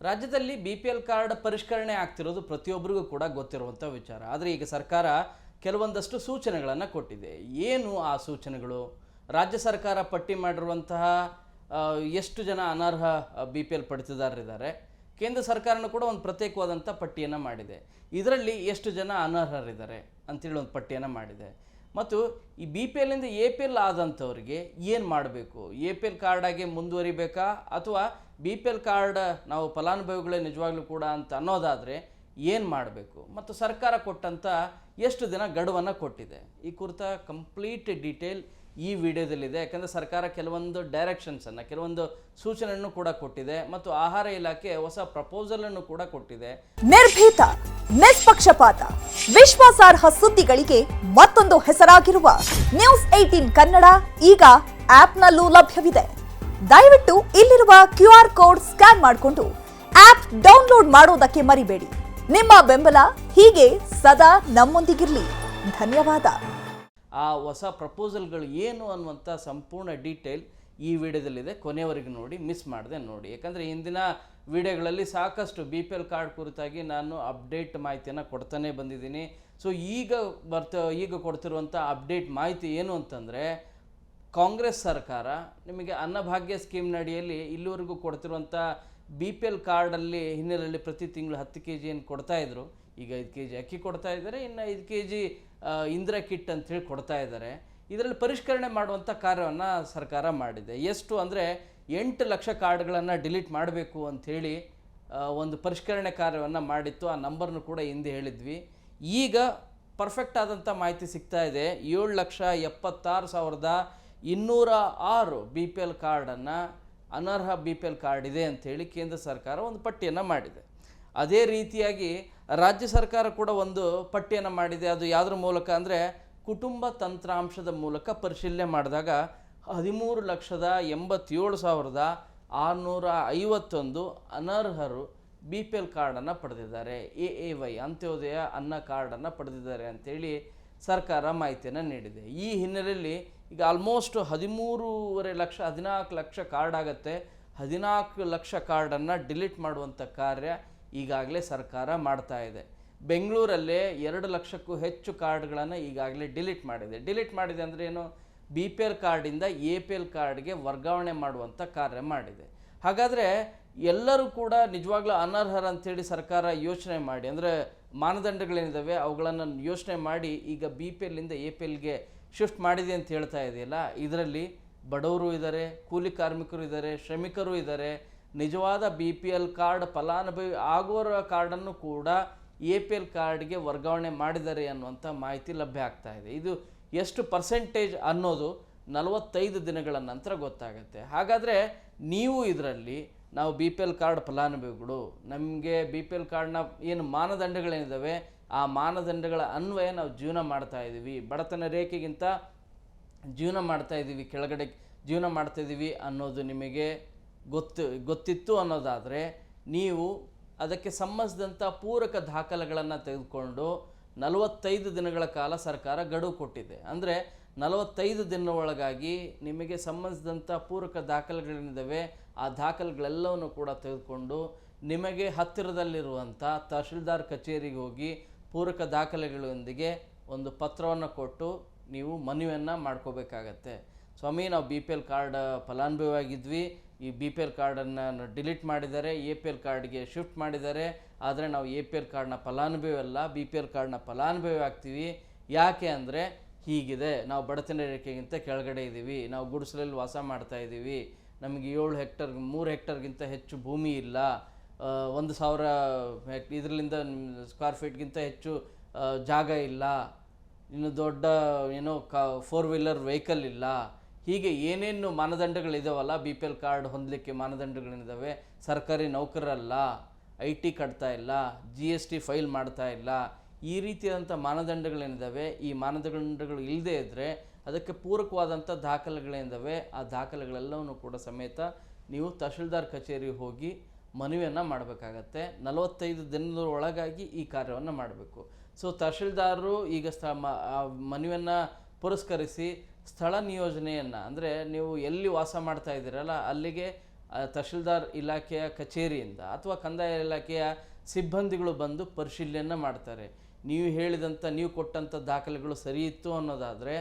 ರಾಜ್ಯದಲ್ಲಿ BPL card ಪರಿಷ್ಕರಣೆ ಆಗ್ತಿರೋದು ಪ್ರತಿಯೊಬ್ಬರಿಗೂ ಕೂಡ ಗೊತ್ತಿರುವಂಥ ವಿಚಾರ. ಆದರೆ ಈಗ ಸರ್ಕಾರ ಕೆಲವೊಂದಷ್ಟು ಸೂಚನೆಗಳನ್ನು ಕೊಟ್ಟಿದೆ. ಏನು ಆ ಸೂಚನೆಗಳು? ರಾಜ್ಯ ಸರ್ಕಾರ ಪಟ್ಟಿ ಮಾಡಿರುವಂತಹ ಎಷ್ಟು ಜನ ಅನರ್ಹ BPL ಪಡಿತದಾರರಿದ್ದಾರೆ, ಕೇಂದ್ರ ಸರ್ಕಾರನೂ ಕೂಡ ಒಂದು ಪ್ರತ್ಯೇಕವಾದಂಥ ಪಟ್ಟಿಯನ್ನು ಮಾಡಿದೆ. ಇದರಲ್ಲಿ ಎಷ್ಟು ಜನ ಅನರ್ಹರಿದ್ದಾರೆ ಅಂತೇಳಿ ಒಂದು ಪಟ್ಟಿಯನ್ನು ಮಾಡಿದೆ. ಮತ್ತು ಈ BPL ಇಂದ APL ಆದಂಥವ್ರಿಗೆ ಏನು ಮಾಡಬೇಕು? APL ಕಾರ್ಡಾಗಿ ಮುಂದುವರಿಬೇಕಾ ಅಥವಾ BPL ಕಾರ್ಡ್ ನಾವು ಫಲಾನುಭವಿಗಳೇ ನಿಜವಾಗ್ಲೂ ಕೂಡ ಅಂತ ಅನ್ನೋದಾದರೆ ಏನು ಮಾಡಬೇಕು? ಮತ್ತು ಸರ್ಕಾರ ಕೊಟ್ಟಂಥ ಎಷ್ಟು ದಿನ ಗಡುವನ್ನು ಕೊಟ್ಟಿದೆ? ಈ ಕುರಿತ ಕಂಪ್ಲೀಟ್ ಡೀಟೇಲ್ ಈ ವಿಡಿಯೋದಲ್ಲಿದೆ. ಯಾಕಂದರೆ ಸರ್ಕಾರ ಕೆಲವೊಂದು ಡೈರೆಕ್ಷನ್ಸನ್ನು, ಕೆಲವೊಂದು ಸೂಚನೆಯನ್ನು ಕೂಡ ಕೊಟ್ಟಿದೆ ಮತ್ತು ಆಹಾರ ಇಲಾಖೆ ಹೊಸ ಪ್ರಪೋಸಲನ್ನು ಕೂಡ ಕೊಟ್ಟಿದೆ. ನಿರ್ಭೀತ, ನಿಷ್ಪಕ್ಷಪಾತ, ವಿಶ್ವಾಸಾರ್ಹ ಸುದ್ದಿಗಳಿಗೆ ಮತ್ತೊಂದು ಹೆಸರಾಗಿರುವ News18 ಕನ್ನಡ ಈಗ ಆಪ್ನಲ್ಲೂ ಲಭ್ಯವಿದೆ. ದಯವಿಟ್ಟು ಇಲ್ಲಿರುವ QR ಕೋಡ್ ಸ್ಕ್ಯಾನ್ ಮಾಡಿಕೊಂಡು ಆಪ್ ಡೌನ್ಲೋಡ್ ಮಾಡೋದಕ್ಕೆ ಮರಿಬೇಡಿ. ನಿಮ್ಮ ಬೆಂಬಲ ಹೀಗೆ ಸದಾ ನಮ್ಮೊಂದಿಗಿರಲಿ. ಧನ್ಯವಾದ. ಆ ಹೊಸ ಪ್ರಪೋಸಲ್ಗಳು ಏನು ಅನ್ನುವಂಥ ಸಂಪೂರ್ಣ ಡೀಟೇಲ್ ಈ ವಿಡಿಯೋದಲ್ಲಿದೆ. ಕೊನೆಯವರೆಗೆ ನೋಡಿ, ಮಿಸ್ ಮಾಡದೆ ನೋಡಿ. ಯಾಕಂದರೆ ಇಂದಿನ ವಿಡಿಯೋಗಳಲ್ಲಿ ಸಾಕಷ್ಟು BPL ಕಾರ್ಡ್ ಕುರಿತಾಗಿ ನಾನು ಅಪ್ಡೇಟ್ ಮಾಹಿತಿಯನ್ನು ಕೊಡ್ತಾನೆ ಬಂದಿದ್ದೀನಿ. ಸೊ ಈಗ ಕೊಡ್ತಿರುವಂಥ ಅಪ್ಡೇಟ್ ಮಾಹಿತಿ ಏನು ಅಂತಂದರೆ, ಕಾಂಗ್ರೆಸ್ ಸರ್ಕಾರ ನಿಮಗೆ ಅನ್ನಭಾಗ್ಯ ಸ್ಕೀಮ್ನಡಿಯಲ್ಲಿ ಇಲ್ಲಿವರೆಗೂ ಕೊಡ್ತಿರುವಂಥ BPL ಕಾರ್ಡಲ್ಲಿ ಹಿನ್ನೆಲೆಯಲ್ಲಿ ಪ್ರತಿ ತಿಂಗಳು 10 kg ಏನು ಕೊಡ್ತಾಯಿದ್ರು, ಈಗ 5 kg ಅಕ್ಕಿ ಕೊಡ್ತಾ ಇದ್ದಾರೆ, ಇನ್ನು 5 kg ಇಂದಿರಾ ಕಿಟ್ ಅಂಥೇಳಿ ಕೊಡ್ತಾ ಇದ್ದಾರೆ. ಇದರಲ್ಲಿ ಪರಿಷ್ಕರಣೆ ಮಾಡುವಂಥ ಕಾರ್ಯವನ್ನು ಸರ್ಕಾರ ಮಾಡಿದೆ. ಎಷ್ಟು ಅಂದರೆ 8 ಲಕ್ಷ ಕಾರ್ಡ್ಗಳನ್ನು ಡಿಲೀಟ್ ಮಾಡಬೇಕು ಅಂಥೇಳಿ ಒಂದು ಪರಿಷ್ಕರಣೆ ಕಾರ್ಯವನ್ನು ಮಾಡಿತ್ತು. ಆ ನಂಬರ್ನು ಕೂಡ ಹಿಂದೆ ಹೇಳಿದ್ವಿ. ಈಗ ಪರ್ಫೆಕ್ಟ್ ಆದಂಥ ಮಾಹಿತಿ ಸಿಗ್ತಾ ಇದೆ. 7,76,206 BPL ಕಾರ್ಡನ್ನು, ಅನರ್ಹ BPL ಕಾರ್ಡ್ ಇದೆ ಅಂಥೇಳಿ ಕೇಂದ್ರ ಸರ್ಕಾರ ಒಂದು ಪಟ್ಟಿಯನ್ನು ಮಾಡಿದೆ. ಅದೇ ರೀತಿಯಾಗಿ ರಾಜ್ಯ ಸರ್ಕಾರ ಕೂಡ ಒಂದು ಪಟ್ಟಿಯನ್ನು ಮಾಡಿದೆ. ಅದು ಯಾವುದ್ರ ಮೂಲಕ ಅಂದರೆ, ಕುಟುಂಬ ತಂತ್ರಾಂಶದ ಮೂಲಕ ಪರಿಶೀಲನೆ ಮಾಡಿದಾಗ 13,87,651 ಅನರ್ಹರು BPL ಕಾರ್ಡನ್ನು ಪಡೆದಿದ್ದಾರೆ. AAY ಅಂತ್ಯೋದಯ ಅನ್ನ ಕಾರ್ಡನ್ನು ಪಡೆದಿದ್ದಾರೆ ಅಂಥೇಳಿ ಸರ್ಕಾರ ಮಾಹಿತಿಯನ್ನು ನೀಡಿದೆ. ಈ ಹಿನ್ನೆಲೆಯಲ್ಲಿ ಈಗ ಆಲ್ಮೋಸ್ಟ್ 13.5 ಲಕ್ಷ, 14 ಲಕ್ಷ ಕಾರ್ಡ್ ಆಗುತ್ತೆ. 14 ಲಕ್ಷ ಕಾರ್ಡನ್ನು ಡಿಲೀಟ್ ಮಾಡುವಂಥ ಕಾರ್ಯ ಈಗಾಗಲೇ ಸರ್ಕಾರ ಮಾಡ್ತಾ ಇದೆ. ಬೆಂಗಳೂರಲ್ಲೇ 2 ಲಕ್ಷಕ್ಕೂ ಹೆಚ್ಚು ಕಾರ್ಡ್ಗಳನ್ನು ಈಗಾಗಲೇ ಡಿಲೀಟ್ ಮಾಡಿದೆ ಅಂದರೆ ಏನು? BPL ಕಾರ್ಡಿಂದ APL ಕಾರ್ಡ್ಗೆ ವರ್ಗಾವಣೆ ಮಾಡುವಂಥ ಕಾರ್ಯ ಮಾಡಿದೆ. ಹಾಗಾದರೆ ಎಲ್ಲರೂ ಕೂಡ ನಿಜವಾಗ್ಲೂ ಅನರ್ಹರು ಅಂಥೇಳಿ ಸರ್ಕಾರ ಯೋಚನೆ ಮಾಡಿ, ಅಂದರೆ ಮಾನದಂಡಗಳೇನಿದ್ದಾವೆ ಅವುಗಳನ್ನು ಯೋಚನೆ ಮಾಡಿ ಈಗ BPL ಇಂದ APLಗೆ ಶಿಫ್ಟ್ ಮಾಡಿದೆ ಅಂತ ಹೇಳ್ತಾ ಇದೆಯಲ್ಲ, ಇದರಲ್ಲಿ ಬಡವರು ಇದ್ದಾರೆ, ಕೂಲಿ ಕಾರ್ಮಿಕರು ಇದ್ದಾರೆ, ಶ್ರಮಿಕರು ಇದ್ದಾರೆ. ನಿಜವಾದ BPL ಕಾರ್ಡ್ ಫಲಾನುಭವಿ ಆಗೋರ ಕಾರ್ಡನ್ನು ಕೂಡ APL ಕಾರ್ಡ್ಗೆ ವರ್ಗಾವಣೆ ಮಾಡಿದ್ದಾರೆ ಅನ್ನುವಂಥ ಮಾಹಿತಿ ಲಭ್ಯ ಆಗ್ತಾ ಇದೆ. ಇದು ಎಷ್ಟು ಪರ್ಸೆಂಟೇಜ್ ಅನ್ನೋದು 45 ದಿನಗಳ ನಂತರ ಗೊತ್ತಾಗುತ್ತೆ. ಹಾಗಾದರೆ ನೀವು ಇದರಲ್ಲಿ, ನಾವು BPL ಕಾರ್ಡ್ ಫಲಾನುಭವಿಗಳು, ನಮಗೆ BPL ಕಾರ್ಡ್ನ ಏನು ಮಾನದಂಡಗಳೇನಿದ್ದಾವೆ ಆ ಮಾನದಂಡಗಳ ಅನ್ವಯ ನಾವು ಜೀವನ ಮಾಡ್ತಾ ಇದ್ದೀವಿ, ಬಡತನ ರೇಖೆಗಿಂತ ಜೀವನ ಮಾಡ್ತಾ ಇದ್ದೀವಿ, ಕೆಳಗಡೆ ಜೀವನ ಮಾಡ್ತಾ ಇದ್ದೀವಿ ಅನ್ನೋದು ನಿಮಗೆ ಗೊತ್ತಿತ್ತು ಅನ್ನೋದಾದರೆ, ನೀವು ಅದಕ್ಕೆ ಸಂಬಂಧಿಸಿದಂಥ ಪೂರಕ ದಾಖಲೆಗಳನ್ನು ತೆಗೆದುಕೊಂಡು 45 ದಿನಗಳ ಕಾಲ ಸರ್ಕಾರ ಗಡುವು ಕೊಟ್ಟಿದೆ. ಅಂದರೆ 45 ದಿನ ಒಳಗಾಗಿ ನಿಮಗೆ ಸಂಬಂಧಿಸಿದಂಥ ಪೂರಕ ದಾಖಲೆಗಳೇನಿದ್ದಾವೆ ಆ ದಾಖಲೆಗಳೆಲ್ಲವನ್ನು ಕೂಡ ತೆಗೆದುಕೊಂಡು ನಿಮಗೆ ಹತ್ತಿರದಲ್ಲಿರುವಂಥ ತಹಶೀಲ್ದಾರ್ ಕಚೇರಿಗೆ ಹೋಗಿ ಪೂರಕ ದಾಖಲೆಗಳೊಂದಿಗೆ ಒಂದು ಪತ್ರವನ್ನು ಕೊಟ್ಟು ನೀವು ಮನವಿಯನ್ನು ಮಾಡ್ಕೋಬೇಕಾಗತ್ತೆ. ಸ್ವಾಮಿ, ನಾವು BPL ಕಾರ್ಡ್ ಫಲಾನುಭವಿಯಾಗಿದ್ವಿ, ಈ BPL ಕಾರ್ಡನ್ನು ಡಿಲೀಟ್ ಮಾಡಿದ್ದಾರೆ, APL ಕಾರ್ಡ್ಗೆ ಶಿಫ್ಟ್ ಮಾಡಿದ್ದಾರೆ, ಆದರೆ ನಾವು APL ಕಾರ್ಡ್ನ ಫಲಾನುಭವಿ ಅಲ್ಲ, BPL ಕಾರ್ಡ್ನ ಫಲಾನುಭವಿ ಆಗ್ತೀವಿ. ಯಾಕೆ ಅಂದರೆ ಹೀಗಿದೆ, ನಾವು ಬಡತನ ರೇಖೆಗಿಂತ ಕೆಳಗಡೆ ಇದ್ದೀವಿ, ನಾವು ಗುಡಿಸಲಲ್ಲಿ ವಾಸ ಮಾಡ್ತಾ ಇದ್ದೀವಿ, ನಮಗೆ 7 ಹೆಕ್ಟರ್ 3 ಹೆಕ್ಟರ್ಗಿಂತ ಹೆಚ್ಚು ಭೂಮಿ ಇಲ್ಲ, 1,000 ಇದರಿಂದ ಸ್ಕ್ವೇರ್ ಫೀಟ್ಗಿಂತ ಹೆಚ್ಚು ಜಾಗ ಇಲ್ಲ, ಇನ್ನು ದೊಡ್ಡ 4 ವೀಲರ್ ವೆಹಿಕಲ್ ಇಲ್ಲ, ಹೀಗೆ ಏನೇನು ಮಾನದಂಡಗಳಿದಾವಲ್ಲ BPL ಕಾರ್ಡ್ ಹೊಂದಲಿಕ್ಕೆ ಮಾನದಂಡಗಳೇನಿದ್ದಾವೆ, ಸರ್ಕಾರಿ ನೌಕರರಲ್ಲ, IT ಕಟ್ತಾ ಇಲ್ಲ, GST ಫೈಲ್ ಮಾಡ್ತಾ ಇಲ್ಲ, ಈ ರೀತಿಯಾದಂಥ ಮಾನದಂಡಗಳೇನಿದ್ದಾವೆ, ಈ ಮಾನದಂಡಗಳು ಇಲ್ಲದೇ ಇದ್ದರೆ ಅದಕ್ಕೆ ಪೂರಕವಾದಂಥ ದಾಖಲೆಗಳೇನಿದ್ದಾವೆ ಆ ದಾಖಲೆಗಳೆಲ್ಲವನ್ನೂ ಕೂಡ ಸಮೇತ ನೀವು ತಹಶೀಲ್ದಾರ್ ಕಚೇರಿಗೆ ಹೋಗಿ ಮನವಿಯನ್ನು ಮಾಡಬೇಕಾಗತ್ತೆ. 45 ದಿನದ ಒಳಗಾಗಿ ಈ ಕಾರ್ಯವನ್ನು ಮಾಡಬೇಕು. ಸೊ ತಹಶೀಲ್ದಾರರು ಈಗ ಮನವಿಯನ್ನು ಪುರಸ್ಕರಿಸಿ ಸ್ಥಳ ನಿಯೋಜನೆಯನ್ನು, ಅಂದರೆ ನೀವು ಎಲ್ಲಿ ವಾಸ ಮಾಡ್ತಾ ಇದ್ದೀರಲ್ಲ ಅಲ್ಲಿಗೆ ತಹಶೀಲ್ದಾರ್ ಇಲಾಖೆಯ ಕಚೇರಿಯಿಂದ ಅಥವಾ ಕಂದಾಯ ಇಲಾಖೆಯ ಸಿಬ್ಬಂದಿಗಳು ಬಂದು ಪರಿಶೀಲನೆ ಮಾಡ್ತಾರೆ. ನೀವು ಹೇಳಿದಂಥ, ನೀವು ಕೊಟ್ಟಂಥ ದಾಖಲೆಗಳು ಸರಿ ಇತ್ತು ಅನ್ನೋದಾದರೆ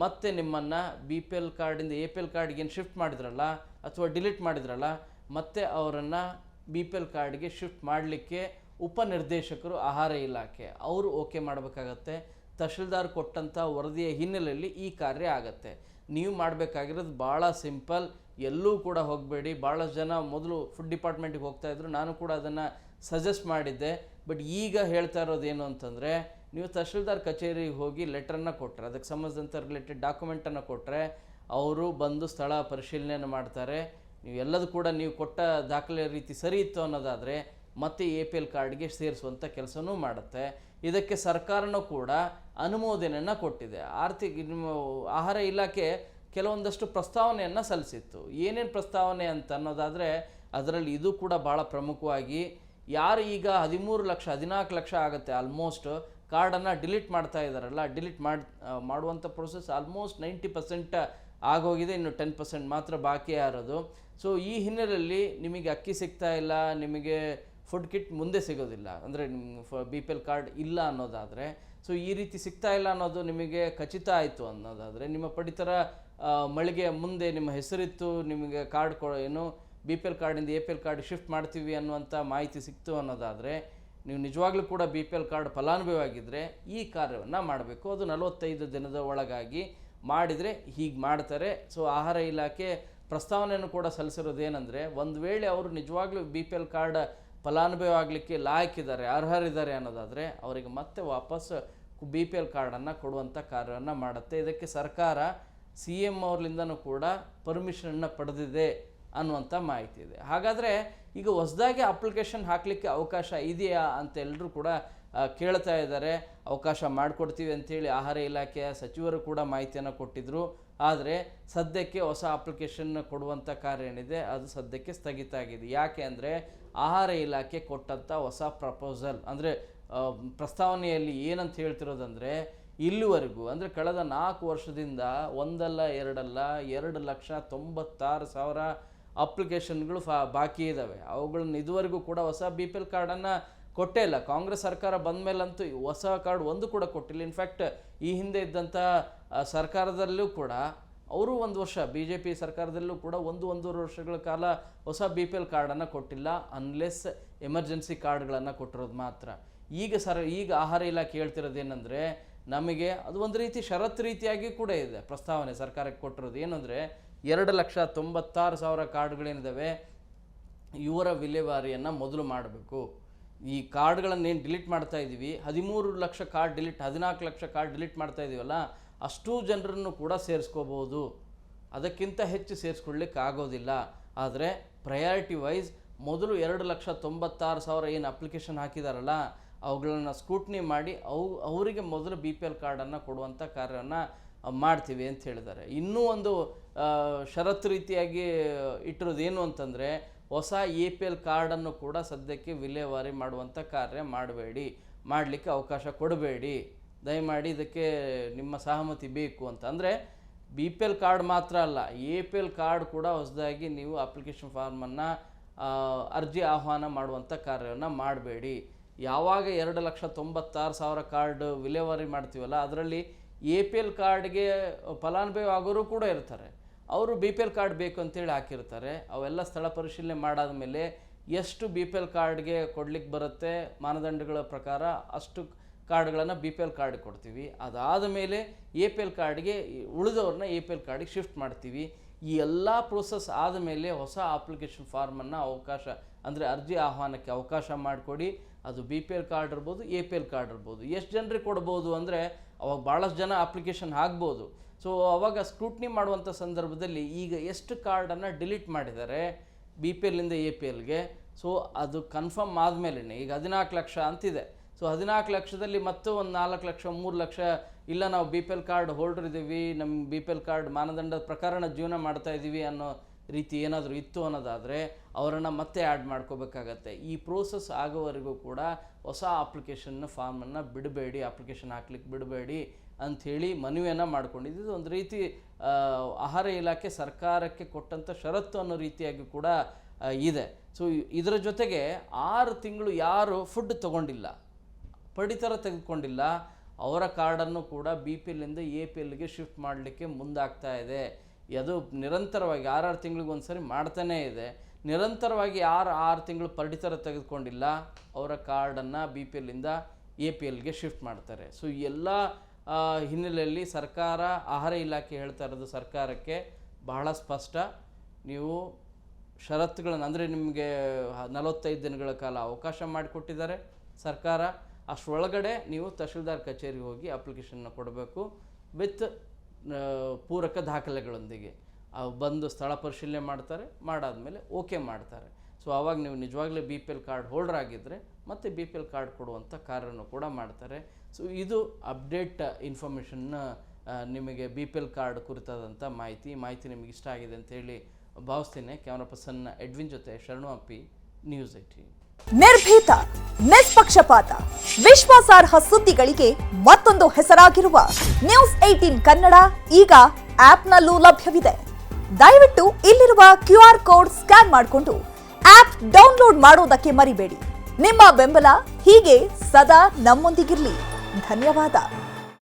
ಮತ್ತೆ ನಿಮ್ಮನ್ನು BPL ಕಾರ್ಡಿಂದ APL ಕಾರ್ಡ್ಗೆ ಶಿಫ್ಟ್ ಮಾಡಿದ್ರಲ್ಲ ಅಥವಾ ಡಿಲೀಟ್ ಮಾಡಿದ್ರಲ್ಲ, ಮತ್ತೆ ಅವರನ್ನು BPL ಕಾರ್ಡ್ಗೆ ಶಿಫ್ಟ್ ಮಾಡಲಿಕ್ಕೆ ಉಪನಿರ್ದೇಶಕರು ಆಹಾರ ಇಲಾಖೆ ಅವರು ಓಕೆ ಮಾಡಬೇಕಾಗತ್ತೆ. ತಹಶೀಲ್ದಾರ್ ಕೊಟ್ಟಂಥ ವರದಿಯ ಹಿನ್ನೆಲೆಯಲ್ಲಿ ಈ ಕಾರ್ಯ ಆಗತ್ತೆ. ನೀವು ಮಾಡಬೇಕಾಗಿರೋದು ಭಾಳ ಸಿಂಪಲ್. ಎಲ್ಲೂ ಕೂಡ ಹೋಗಬೇಡಿ. ಭಾಳಷ್ಟು ಜನ ಮೊದಲು ಫುಡ್ ಡಿಪಾರ್ಟ್ಮೆಂಟಿಗೆ ಹೋಗ್ತಾಯಿದ್ರು, ನಾನು ಕೂಡ ಅದನ್ನು ಸಜೆಸ್ಟ್ ಮಾಡಿದ್ದೆ. ಬಟ್ ಈಗ ಹೇಳ್ತಾ ಇರೋದೇನು ಅಂತಂದರೆ, ನೀವು ತಹಶೀಲ್ದಾರ್ ಕಚೇರಿಗೆ ಹೋಗಿ ಲೆಟ್ರನ್ನು ಕೊಟ್ಟರೆ, ಅದಕ್ಕೆ ಸಂಬಂಧಿಸಿದಂಥ ರಿಲೇಟೆಡ್ ಡಾಕ್ಯುಮೆಂಟನ್ನು ಕೊಟ್ಟರೆ ಅವರು ಬಂದು ಸ್ಥಳ ಪರಿಶೀಲನೆಯನ್ನು ಮಾಡ್ತಾರೆ. ನೀವು ಎಲ್ಲದೂ ಕೂಡ ನೀವು ಕೊಟ್ಟ ದಾಖಲೆ ರೀತಿ ಸರಿ ಇತ್ತು ಅನ್ನೋದಾದರೆ ಮತ್ತೆ APL ಕಾರ್ಡ್ಗೆ ಸೇರಿಸುವಂಥ ಕೆಲಸನೂ ಮಾಡುತ್ತೆ. ಇದಕ್ಕೆ ಸರ್ಕಾರನೂ ಕೂಡ ಅನುಮೋದನೆಯನ್ನು ಕೊಟ್ಟಿದೆ. ಆಹಾರ ಇಲಾಖೆ ಕೆಲವೊಂದಷ್ಟು ಪ್ರಸ್ತಾವನೆಯನ್ನು ಸಲ್ಲಿಸಿತ್ತು. ಏನೇನು ಪ್ರಸ್ತಾವನೆ ಅಂತ ಅನ್ನೋದಾದರೆ ಅದರಲ್ಲಿ ಇದು ಕೂಡ ಭಾಳ ಪ್ರಮುಖವಾಗಿ, ಯಾರು ಈಗ 13 ಲಕ್ಷ 14 ಲಕ್ಷ ಆಗುತ್ತೆ ಆಲ್ಮೋಸ್ಟ್ ಕಾರ್ಡನ್ನು ಡಿಲೀಟ್ ಮಾಡ್ತಾ ಇದ್ದಾರಲ್ಲ, ಡಿಲೀಟ್ ಮಾಡುವಂಥ ಪ್ರೊಸೆಸ್ ಆಲ್ಮೋಸ್ಟ್ 90% ಆಗೋಗಿದೆ. ಇನ್ನು 10% ಮಾತ್ರ ಬಾಕಿ ಇರೋದು. ಸೊ ಈ ಹಿನ್ನೆಲೆಯಲ್ಲಿ ನಿಮಗೆ ಅಕ್ಕಿ ಸಿಗ್ತಾ ಇಲ್ಲ, ನಿಮಗೆ ಫುಡ್ ಕಿಟ್ ಮುಂದೆ ಸಿಗೋದಿಲ್ಲ, ಅಂದರೆ BPL ಕಾರ್ಡ್ ಇಲ್ಲ ಅನ್ನೋದಾದರೆ, ಸೊ ಈ ರೀತಿ ಸಿಗ್ತಾ ಇಲ್ಲ ಅನ್ನೋದು ನಿಮಗೆ ಖಚಿತ ಆಯಿತು ಅನ್ನೋದಾದರೆ, ನಿಮ್ಮ ಪಡಿತರ ಮಳಿಗೆ ಮುಂದೆ ನಿಮ್ಮ ಹೆಸರಿತ್ತು, ನಿಮಗೆ ಕಾರ್ಡ್ ಏನು BPL ಕಾರ್ಡಿಂದ APL ಕಾರ್ಡ್ ಶಿಫ್ಟ್ ಮಾಡ್ತೀವಿ ಅನ್ನುವಂಥ ಮಾಹಿತಿ ಸಿಕ್ತು ಅನ್ನೋದಾದರೆ, ನೀವು ನಿಜವಾಗ್ಲೂ ಕೂಡ BPL ಕಾರ್ಡ್ ಫಲಾನುಭವಿಯಾಗಿದ್ದರೆ ಈ ಕಾರ್ಯವನ್ನು ಮಾಡಬೇಕು. ಅದು 45 ದಿನದ ಒಳಗಾಗಿ ಮಾಡಿದರೆ ಹೀಗೆ ಮಾಡ್ತಾರೆ. ಸೊ ಆಹಾರ ಇಲಾಖೆ ಪ್ರಸ್ತಾವನೆಯನ್ನು ಕೂಡ ಸಲ್ಲಿಸಿರೋದೇನೆಂದರೆ, ಒಂದು ವೇಳೆ ಅವರು ನಿಜವಾಗ್ಲೂ BPL ಕಾರ್ಡ್ ಫಲಾನುಭವಿ ಆಗಲಿಕ್ಕೆ ಲಾಯಕ್ಕಿದ್ದಾರೆ, ಅರ್ಹರಿದ್ದಾರೆ ಅನ್ನೋದಾದರೆ ಅವರಿಗೆ ಮತ್ತೆ ವಾಪಸ್ BPL ಕಾರ್ಡನ್ನು ಕೊಡುವಂಥ ಕಾರ್ಯವನ್ನು ಮಾಡುತ್ತೆ. ಇದಕ್ಕೆ ಸರ್ಕಾರ CM ಅವ್ರಲಿಂದನೂ ಕೂಡ ಪರ್ಮಿಷನನ್ನು ಪಡೆದಿದೆ ಅನ್ನುವಂಥ ಮಾಹಿತಿ ಇದೆ. ಹಾಗಾದರೆ ಈಗ ಹೊಸದಾಗಿ ಅಪ್ಲಿಕೇಶನ್ ಹಾಕಲಿಕ್ಕೆ ಅವಕಾಶ ಇದೆಯಾ ಅಂತ ಎಲ್ಲರೂ ಕೂಡ ಕೇಳ್ತಾ ಇದ್ದಾರೆ. ಅವಕಾಶ ಮಾಡಿಕೊಡ್ತೀವಿ ಅಂಥೇಳಿ ಆಹಾರ ಇಲಾಖೆಯ ಸಚಿವರು ಕೂಡ ಮಾಹಿತಿಯನ್ನು ಕೊಟ್ಟಿದ್ದರು. ಆದರೆ ಸದ್ಯಕ್ಕೆ ಹೊಸ ಅಪ್ಲಿಕೇಶನ್ ಕೊಡುವಂಥ ಕಾರ್ಯ ಏನಿದೆ ಅದು ಸದ್ಯಕ್ಕೆ ಸ್ಥಗಿತ ಆಗಿದೆ. ಯಾಕೆ ಅಂದರೆ ಆಹಾರ ಇಲಾಖೆ ಕೊಟ್ಟಂಥ ಹೊಸ ಪ್ರಪೋಸಲ್, ಅಂದರೆ ಪ್ರಸ್ತಾವನೆಯಲ್ಲಿ ಏನಂತ ಹೇಳ್ತಿರೋದಂದರೆ, ಇಲ್ಲಿವರೆಗೂ ಅಂದರೆ ಕಳೆದ 4 ವರ್ಷದಿಂದ ಒಂದಲ್ಲ ಎರಡಲ್ಲ 2,96,000 ಅಪ್ಲಿಕೇಶನ್ಗಳು ಬಾಕಿ ಇದ್ದಾವೆ. ಅವುಗಳನ್ನ ಇದುವರೆಗೂ ಕೂಡ ಹೊಸ BPL ಕಾರ್ಡನ್ನು ಕೊಟ್ಟೇ ಇಲ್ಲ. ಕಾಂಗ್ರೆಸ್ ಸರ್ಕಾರ ಬಂದ ಮೇಲಂತೂ ಹೊಸ ಕಾರ್ಡ್ ಒಂದು ಕೂಡ ಕೊಟ್ಟಿಲ್ಲ. ಇನ್ಫ್ಯಾಕ್ಟ್ ಈ ಹಿಂದೆ ಇದ್ದಂಥ ಸರ್ಕಾರದಲ್ಲೂ ಕೂಡ ಅವರು 1 ವರ್ಷ, BJP ಸರ್ಕಾರದಲ್ಲೂ ಕೂಡ 1-1.5 ವರ್ಷಗಳ ಕಾಲ ಹೊಸ BPL ಕಾರ್ಡನ್ನು ಕೊಟ್ಟಿಲ್ಲ, ಅನ್ಲೆಸ್ ಎಮರ್ಜೆನ್ಸಿ ಕಾರ್ಡ್ಗಳನ್ನು ಕೊಟ್ಟಿರೋದು ಮಾತ್ರ. ಈಗ ಆಹಾರ ಇಲಾಖೆ ಹೇಳ್ತಿರೋದೇನೆಂದರೆ, ನಮಗೆ ಅದು ಒಂದು ರೀತಿ ಷರತ್ತು ರೀತಿಯಾಗಿ ಕೂಡ ಇದೆ ಪ್ರಸ್ತಾವನೆ ಸರ್ಕಾರಕ್ಕೆ ಕೊಟ್ಟಿರೋದು. ಏನಂದರೆ 2,96,000 ಕಾರ್ಡ್ಗಳೇನಿದ್ದಾವೆ ಇವರ ವಿಲೇವಾರಿಯನ್ನು ಮೊದಲು ಮಾಡಬೇಕು. ಈ ಕಾರ್ಡ್ಗಳನ್ನೇನು ಡಿಲೀಟ್ ಮಾಡ್ತಾ ಇದ್ದೀವಿ, 13 lakh card delete, 14 lakh card delete ಮಾಡ್ತಾ ಇದ್ದೀವಲ್ಲ, ಅಷ್ಟೂ ಜನರನ್ನು ಕೂಡ ಸೇರಿಸ್ಕೋಬೋದು. ಅದಕ್ಕಿಂತ ಹೆಚ್ಚು ಸೇರಿಸ್ಕೊಳ್ಳಿಕ್ಕೆ ಆಗೋದಿಲ್ಲ. ಆದರೆ ಪ್ರಯಾರಿಟಿ ವೈಸ್ ಮೊದಲು 2,96,000 ಏನು ಅಪ್ಲಿಕೇಶನ್ ಹಾಕಿದಾರಲ್ಲ ಅವುಗಳನ್ನು ಸ್ಕ್ರೂಟ್ನಿ ಮಾಡಿ ಅವರಿಗೆ ಮೊದಲು BPL ಕಾರ್ಡನ್ನು ಕೊಡುವಂಥ ಕಾರ್ಯವನ್ನು ಮಾಡ್ತೀವಿ ಅಂತ ಹೇಳಿದ್ದಾರೆ. ಇನ್ನೂ ಒಂದು ಷರತ್ತು ರೀತಿಯಾಗಿ ಇಟ್ಟಿರೋದೇನು ಅಂತಂದರೆ, ಹೊಸ APL ಕಾರ್ಡನ್ನು ಕೂಡ ಸದ್ಯಕ್ಕೆ ವಿಲೇವಾರಿ ಮಾಡುವಂಥ ಕಾರ್ಯ ಮಾಡಲಿಕ್ಕೆ ಅವಕಾಶ ಕೊಡಬೇಡಿ, ದಯಮಾಡಿ ಇದಕ್ಕೆ ನಿಮ್ಮ ಸಹಮತಿ ಬೇಕು ಅಂತ. ಅಂದರೆ BPL ಕಾರ್ಡ್ ಮಾತ್ರ ಅಲ್ಲ, APL ಕಾರ್ಡ್ ಕೂಡ ಹೊಸದಾಗಿ ನೀವು ಅಪ್ಲಿಕೇಶನ್ ಫಾರ್ಮನ್ನು ಅರ್ಜಿ ಆಹ್ವಾನ ಮಾಡುವಂಥ ಕಾರ್ಯವನ್ನು ಮಾಡಬೇಡಿ. ಯಾವಾಗ 2,96,000 ಕಾರ್ಡ್ ವಿಲೇವಾರಿ ಮಾಡ್ತೀವಲ್ಲ, ಅದರಲ್ಲಿ APL ಕಾರ್ಡ್ಗೆ ಫಲಾನುಭವಿ ಆಗೋರು ಕೂಡ ಇರ್ತಾರೆ. ಅವರು BPL ಕಾರ್ಡ್ ಬೇಕು ಅಂತೇಳಿ ಹಾಕಿರ್ತಾರೆ. ಅವೆಲ್ಲ ಸ್ಥಳ ಪರಿಶೀಲನೆ ಮಾಡಾದ ಮೇಲೆ ಎಷ್ಟು BPL ಕಾರ್ಡ್ಗೆ ಕೊಡ್ಲಿಕ್ಕೆ ಬರುತ್ತೆ ಮಾನದಂಡಗಳ ಪ್ರಕಾರ ಅಷ್ಟು ಕಾರ್ಡ್ಗಳನ್ನು BPL ಕಾರ್ಡ್ ಕೊಡ್ತೀವಿ. ಅದಾದ ಮೇಲೆ APL ಕಾರ್ಡ್ಗೆ ಉಳಿದವ್ರನ್ನ APL ಕಾರ್ಡಿಗೆ ಶಿಫ್ಟ್ ಮಾಡ್ತೀವಿ. ಈ ಎಲ್ಲ ಪ್ರೋಸೆಸ್ ಆದಮೇಲೆ ಹೊಸ ಅಪ್ಲಿಕೇಶನ್ ಫಾರ್ಮನ್ನು ಅವಕಾಶ, ಅಂದರೆ ಅರ್ಜಿ ಆಹ್ವಾನಕ್ಕೆ ಅವಕಾಶ ಮಾಡಿಕೊಡಿ. ಅದು BPL ಕಾರ್ಡ್ ಇರ್ಬೋದು, APL ಕಾರ್ಡ್ ಇರ್ಬೋದು. ಎಷ್ಟು ಜನರಿಗೆ ಕೊಡ್ಬೋದು ಅಂದರೆ, ಅವಾಗ ಭಾಳಷ್ಟು ಜನ ಅಪ್ಲಿಕೇಶನ್ ಆಗ್ಬೋದು. ಸೊ ಅವಾಗ ಸ್ಕ್ರೂಟ್ನಿ ಮಾಡುವಂಥ ಸಂದರ್ಭದಲ್ಲಿ ಈಗ ಎಷ್ಟು ಕಾರ್ಡನ್ನು ಡಿಲೀಟ್ ಮಾಡಿದ್ದಾರೆ BPLನಿಂದ APLಗೆ, ಸೊ ಅದು ಕನ್ಫರ್ಮ್ ಆದಮೇಲೆ, ಈಗ 14 ಲಕ್ಷ ಅಂತಿದೆ. ಸೊ 14 ಲಕ್ಷದಲ್ಲಿ ಮತ್ತು ಒಂದು 4 ಲಕ್ಷ 3 ಲಕ್ಷ ಇಲ್ಲ ನಾವು BPL ಕಾರ್ಡ್ ಹೋಲ್ಡರ್ ಇದ್ದೀವಿ, ನಮ್ಮ BPL ಕಾರ್ಡ್ ಮಾನದಂಡದ ಪ್ರಕಾರ ಜೀವನ ಮಾಡ್ತಾ ಇದ್ದೀವಿ ಅನ್ನೋ ರೀತಿ ಏನಾದರೂ ಇತ್ತು ಅನ್ನೋದಾದರೆ ಅವರನ್ನು ಮತ್ತೆ ಆ್ಯಡ್ ಮಾಡ್ಕೋಬೇಕಾಗತ್ತೆ. ಈ ಪ್ರೋಸೆಸ್ ಆಗೋವರೆಗೂ ಕೂಡ ಹೊಸ ಅಪ್ಲಿಕೇಶನ್ ಫಾರ್ಮನ್ನು ಬಿಡಬೇಡಿ, ಅಪ್ಲಿಕೇಶನ್ ಹಾಕ್ಲಿಕ್ಕೆ ಬಿಡಬೇಡಿ ಅಂಥೇಳಿ ಮನವಿಯನ್ನು ಮಾಡ್ಕೊಂಡಿದ್ದು. ಒಂದು ರೀತಿ ಆಹಾರ ಇಲಾಖೆ ಸರ್ಕಾರಕ್ಕೆ ಕೊಟ್ಟಂಥ ಷರತ್ತು ಅನ್ನೋ ರೀತಿಯಾಗಿ ಕೂಡ ಇದೆ. ಸೊ ಇದರ ಜೊತೆಗೆ 6 ತಿಂಗಳು ಯಾರು ಫುಡ್ ತೊಗೊಂಡಿಲ್ಲ, ಪಡಿತರ ತೆಗೆದುಕೊಂಡಿಲ್ಲ, ಅವರ ಕಾರ್ಡನ್ನು ಕೂಡ BPLನಿಂದ APLಗೆ ಶಿಫ್ಟ್ ಮಾಡಲಿಕ್ಕೆ ಮುಂದಾಗ್ತಾ ಇದೆ. ಅದು ನಿರಂತರವಾಗಿ 6 ತಿಂಗಳಿಗೆ ಒಂದು ಸರಿ ಮಾಡ್ತಾನೇ ಇದೆ. ನಿರಂತರವಾಗಿ 6 ತಿಂಗಳು ಪಡಿತರ ತೆಗೆದುಕೊಂಡಿಲ್ಲ ಅವರ ಕಾರ್ಡನ್ನು BPLನಿಂದ APLಗೆ ಶಿಫ್ಟ್ ಮಾಡ್ತಾರೆ. ಸೊ ಎಲ್ಲ ಹಿನ್ನೆಲೆಯಲ್ಲಿ ಸರ್ಕಾರ, ಆಹಾರ ಇಲಾಖೆ ಹೇಳ್ತಾ ಇರೋದು ಸರ್ಕಾರಕ್ಕೆ ಬಹಳ ಸ್ಪಷ್ಟ, ನೀವು ಷರತ್ತುಗಳನ್ನು ಅಂದರೆ ನಿಮಗೆ 45 ದಿನಗಳ ಕಾಲ ಅವಕಾಶ ಮಾಡಿಕೊಟ್ಟಿದ್ದಾರೆ ಸರ್ಕಾರ. ಅಷ್ಟರೊಳಗಡೆ ನೀವು ತಹಶೀಲ್ದಾರ್ ಕಚೇರಿಗೆ ಹೋಗಿ ಅಪ್ಲಿಕೇಶನ್ನ ಕೊಡಬೇಕು ವಿತ್ ಪೂರಕ ದಾಖಲೆಗಳೊಂದಿಗೆ. ಬಂದು ಸ್ಥಳ ಪರಿಶೀಲನೆ ಮಾಡ್ತಾರೆ, ಮಾಡಾದಮೇಲೆ ಓಕೆ ಮಾಡ್ತಾರೆ. ಸೊ ಆವಾಗ ನೀವು ನಿಜವಾಗ್ಲೂ BPL ಕಾರ್ಡ್ ಹೋಲ್ಡರ್ ಆಗಿದ್ದರೆ ಮತ್ತೆ BPL ಕಾರ್ಡ್ ಕೊಡುವಂಥ ಕಾರ್ಯನೂ ಕೂಡ ಮಾಡ್ತಾರೆ. ಸೊ ಇದು ಅಪ್ಡೇಟ್ ಇನ್ಫಾರ್ಮೇಷನ್ನ ನಿಮಗೆ BPL ಕಾರ್ಡ್ ಕುರಿತಾದಂಥ ಮಾಹಿತಿ ನಿಮಗೆ ಇಷ್ಟ ಆಗಿದೆ ಅಂತೇಳಿ ಭಾವಿಸ್ತೀನಿ. ಕ್ಯಾಮ್ರಾ ಪರ್ಸನ್ ಎಡ್ವಿನ್ ಜೊತೆ ಶರಣು ಅಪ್ಪಿ, ನ್ಯೂಸ್ 18. ನಿರ್ಭೀತ, ನಿಷ್ಪಕ್ಷಪಾತ, ವಿಶ್ವಾಸಾರ್ಹ ಸುದ್ದಿಗಳಿಗೆ ಮತ್ತೊಂದು ಹೆಸರಾಗಿರುವ ನ್ಯೂಸ್ 18 ಕನ್ನಡ ಈಗ ಆಪ್ನಲ್ಲೂ ಲಭ್ಯವಿದೆ. ದಯವಿಟ್ಟು ಇಲ್ಲಿರುವ QR ಕೋಡ್ ಸ್ಕ್ಯಾನ್ ಮಾಡಿಕೊಂಡು ಆಪ್ ಡೌನ್ಲೋಡ್ ಮಾಡೋದಕ್ಕೆ ಮರಿಬೇಡಿ. ನಿಮ್ಮ ಬೆಂಬಲ ಹೀಗೆ ಸದಾ ನಮ್ಮೊಂದಿಗಿರಲಿ. ಧನ್ಯವಾದ.